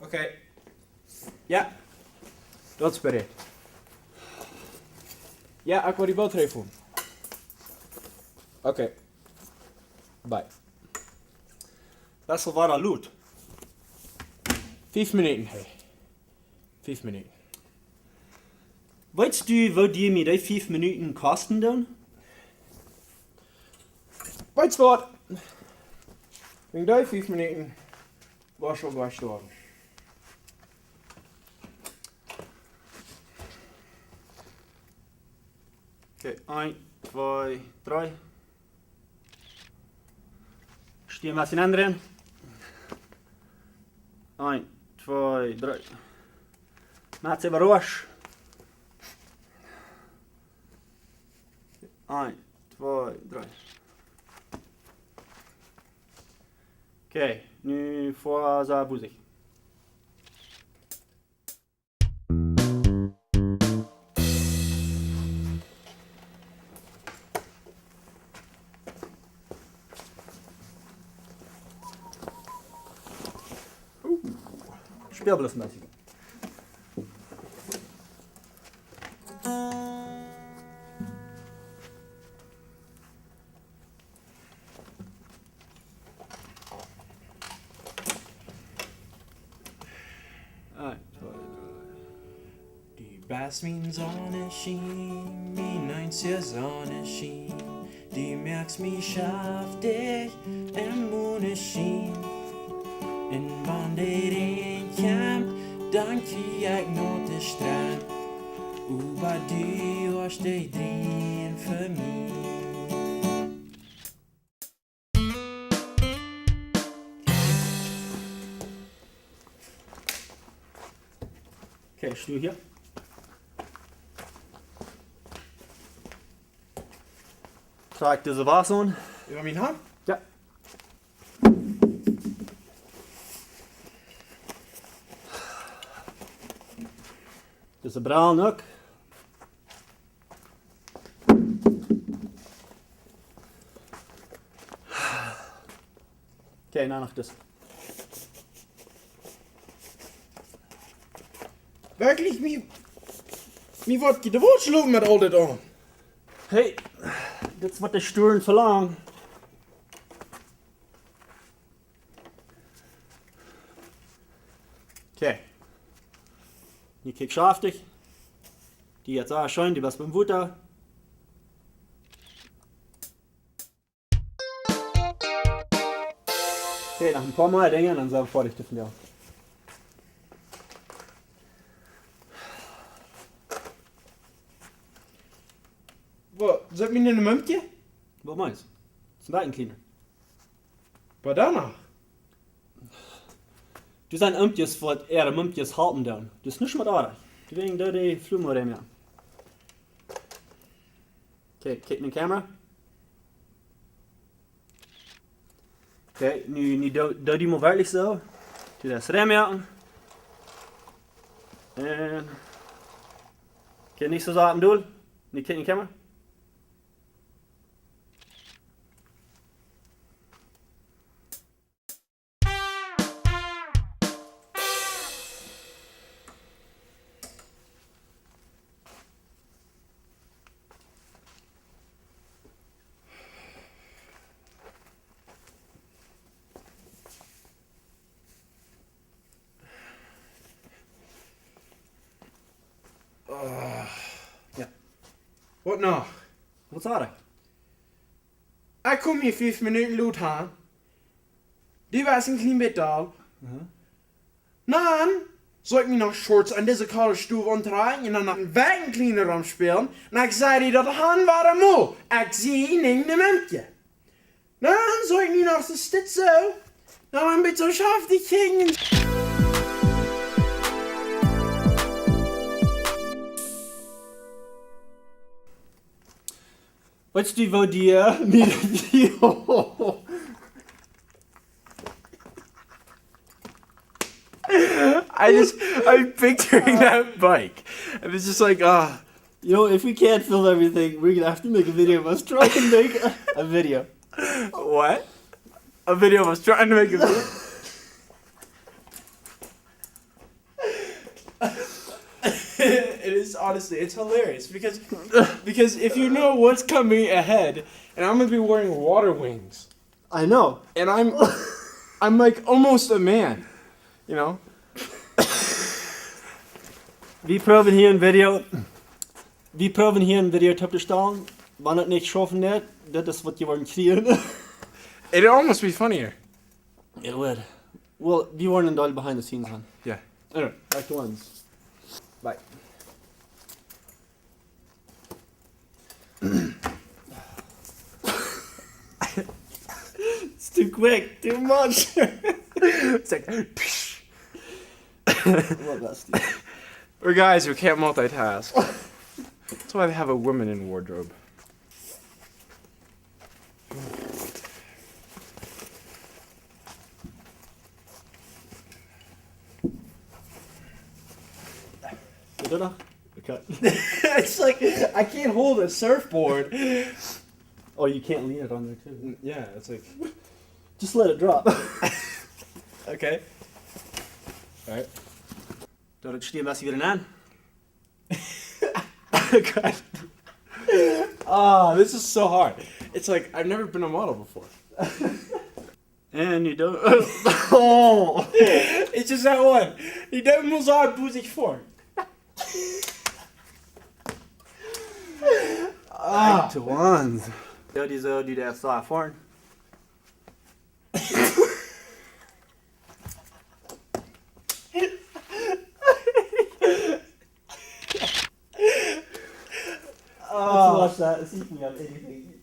Oké. Ja. Dat is bereid. Ja, ik wil die boter even doen. Oké. Bye. Wessel, waar dat loot? 5 minuten, hey. 5 minuten. Weißt du, wat die mir die 5 Minuten kosten dann? Weißt du was? Wegen die 5 Minuten war schon gestorben. Okay, 1, 2, 3. Stehen wir den anderen. 1, 2, 3. Macht's aber rasch. 1, 2, 3. Oké, nu voor zijn boezig. Speelbluffmuziek. Die Bass min Sonne schien, min einzige Sonne schien. Die merkst mich scharf dich, en Mone schien. En wanneer een komt, dan kijk ik naar de strand. Über die was die drehen für mich. Okay, stuur hier. Trag diese Vase an. Über mein Hand? Ja. Deze bruin ook. Oké, nou nog dus. Wirklich, mir wird die Wurzelung mit all das an. Hey, dit is wat de sturen verlangen. Okay. Die kijk schaftig. Die jetzt auch schön, die was beim Futter. Okay, nach ein paar Mal Dinge, dann sind wir fertig dürfen wir. Wat, zet me in een mumpje? Wat meinst du? Das ist ein Weitencleaner. Wat danach? Du zijn umpjes wat er mumpjes halten dan. Dus niet met aardig. Du wegen daar die vloemen erin, ja. Oké, kijk in de camera. Oké, nu doe die maar werkelijk zo. Doe dat rem ja. En... Kijk niet zo zaten doen. Nu kijk in de camera. Ja. Wat nog? Wat is aardig? Ik kom hier 5 minuten lood aan. Die was een klein beetje al. Dan zou ik me nog shorts aan deze koude stoel ontdraaien en dan nog een wijncleaner omspelen. En ik zei die dat han waren moe. Ik zie niet een mumpje. Dan zou ik me nog zo stit zo. Dan een beetje schaftig gingen. Weißt du, wo die I'm picturing that bike. It was just like, you know, if we can't film everything, we're gonna have to make a video of us trying to make a video. What? A video of us trying to make a video? It is honestly, it's hilarious because if you know what's coming ahead, and I'm gonna be wearing water wings, I know. and I'm like almost a man, you know. Vi prøver hier en video. Vi prøver hier en video til staan. Wanneer het niet schaffen net, dat is wat je wordt kriegen. It'd almost be funnier. It would. Well, we weren't in all behind the scenes, man. Yeah. Anyway, back to ones. Bye. It's too quick, too much. It's like, Well, that's the... we're guys who can't multitask. That's why they have a woman in wardrobe. You don't know? Okay. It's like I can't hold a surfboard. Oh, you can't lean it on there too. Yeah, it's like Just let it drop. okay. All right. Då stiger jag vidare an. God. Ah, this is so hard. It's like I've never been a model before. And you don't. Oh, it's just that one. Die duim ons haar boezig voor. Back to ones. Ja, die zo die daar staan voor. Let's watch that. See if we have anything.